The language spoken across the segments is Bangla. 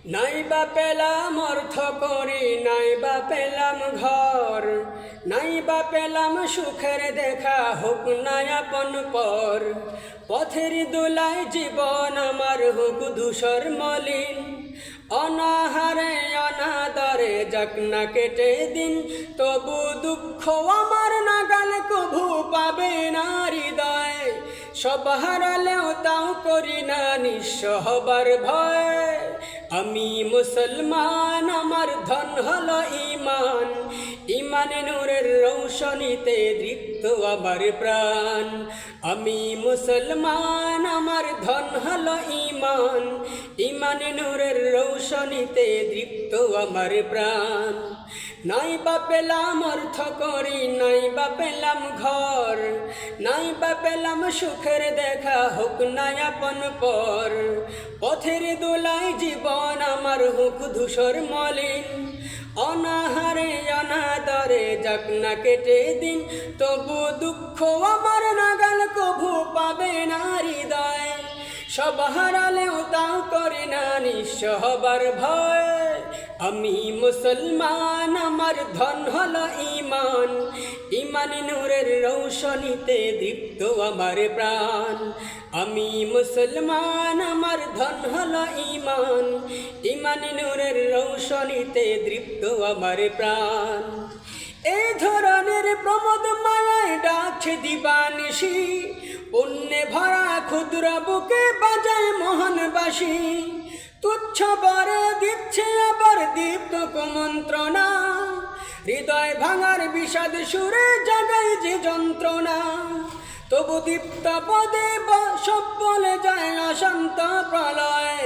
নাই বা পেলাম অর্থ করি, নাই বা পেলাম ঘর, নাই বা পেলাম সুখের দেখা, হোক না আপন পর। পথের দোলায় জীবন আমার হোক ধূসর মলিন, অনাহারে অনাদরে যাক না কেটে দিন। তবু দুঃখ আমার নাগাল কভু পাবে না হৃদয়, সব হারালেও তাও করি না নিঃস্ব হবার ভয়। আমি মুসলমান, আমার ধন হলো ঈমান, ঈমানে নূরের রৌশনীতে দীপ্ত আমার প্রাণ। আমি মুসলমান, আমার ধন হলো ঈমান, ঈমানে নূরের রৌশনীতে দীপ্ত আমার প্রাণ। নাই বা পেলাম অর্থ করি, নাই বা পেলাম ঘর, নাই বা পেলাম সুখের দেখা, হোক না আপন পর। পথের দোলায় জীবন আমার হোক ধূসর মলিন, অনাহারে অনাদরে যাক না কেটে দিন। তবু দুঃখ আমার নাগাল কভু পাবে না হৃদয়, সব হারালেও তাও করে না নিঃস্ব হবার ভয়। আমি মুসলমান, আমার ধন হলো ঈমান, ঈমানে নূরের রৌশনীতে দীপ্ত আমার প্রাণ। আমি মুসলমান, আমার ধন হলো ঈমান, ঈমানে নূরের রৌশনীতে দীপ্ত আমার প্রাণ। এই ধরনের প্রমোদ মায়ায় ডাকছে দিবানিশি, পুণ্যে ভরা ক্ষুদ্র বুকে বাজায় মোহনবাসী। তুচ্ছ বরে দিচ্ছে আবার দীপ্ত কুমন্ত্রণা, হৃদয় ভাঙার বিষাদ সুরে জাগায় যে যন্ত্রণা। তবু দীপ্ত পদে সব বলে যায় অশান্ত প্রলয়,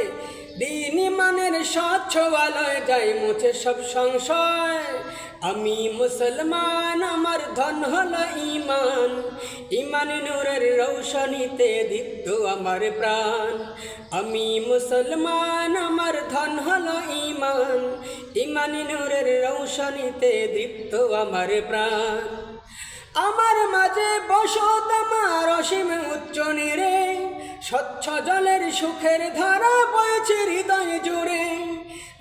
দিন ঈমানের স্বচ্ছ আলোয় যায় মুছে সব সংশয়। আমি মুসলমান, আমার ধন হলো ঈমান, ঈমানে নূরের রৌশনীতে দীপ্ত আমার প্রাণ। আমি মুসলমান, আমার ধন হলো ঈমান, ঈমানে নূরের রৌশনীতে দীপ্ত আমার প্রাণ। আমার মাঝে বসত আমার অসীম উচ্চ নীরে, স্বচ্ছ জলের সুখের ধারা বইছে হৃদয় জুড়ে।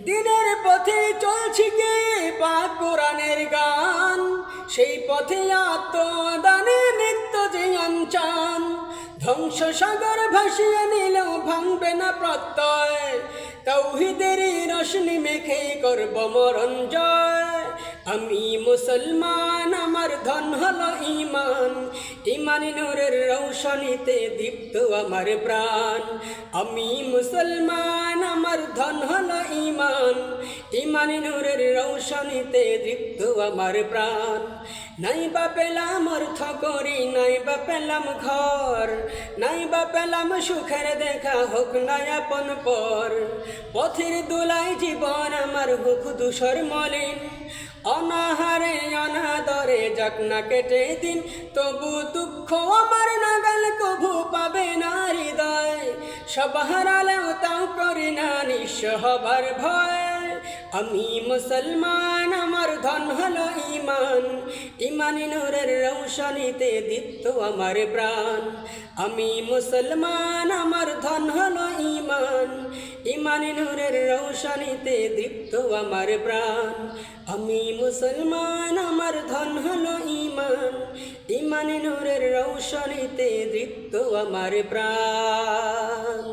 দিনের পথে চলছি গে পাক কোরআনের গান, সেই পথে আত্মদানে নিত্য যে অঞ্চন। ধ্বংস সাগর ভাসিয়ে নিলেও ভাঙবে না প্রত্যয়, তাওহীদেরই রোশনি মেখে করব মরণ জয়। আমি মুসলমান, আমার ধন হলো ঈমান, ঈমানে নূরের রৌশনীতে দীপ্ত আমার প্রাণ। আমি মুসলমান, আমার ধন হলো ঈমান, ঈমানে নূরের রৌশনীতে দীপ্ত আমার প্রাণ। নাই বা পেলাম অর্থ করি, নাই বা পেলাম ঘর, নাই বা পেলাম সুখের দেখা, হোক না আপন পর। পথের দোলায় জীবন আমার হোক ধূসর মলিন, অনাহারে অনাদরে যাক না কেটে দিন। তবু দুঃখ আমার নাগাল কভু পাবে না হৃদয়, সব হারালেও তাও করি না নিঃস্ব হবার ভয়। আমি মুসলমান, আমার ধন হলো ঈমান, ঈমানে নূরের রৌশনীতে দীপ্ত আমার প্রাণ। আমি মুসলমান, আমার ধন হলো ঈমান, ঈমানে নূরের রৌশনীতে দীপ্ত আমার প্রাণ। আমি মুসলমান, আমার ধন হলো ঈমান, ঈমানে নূরের রৌশনীতে দীপ্ত আমার প্রাণ।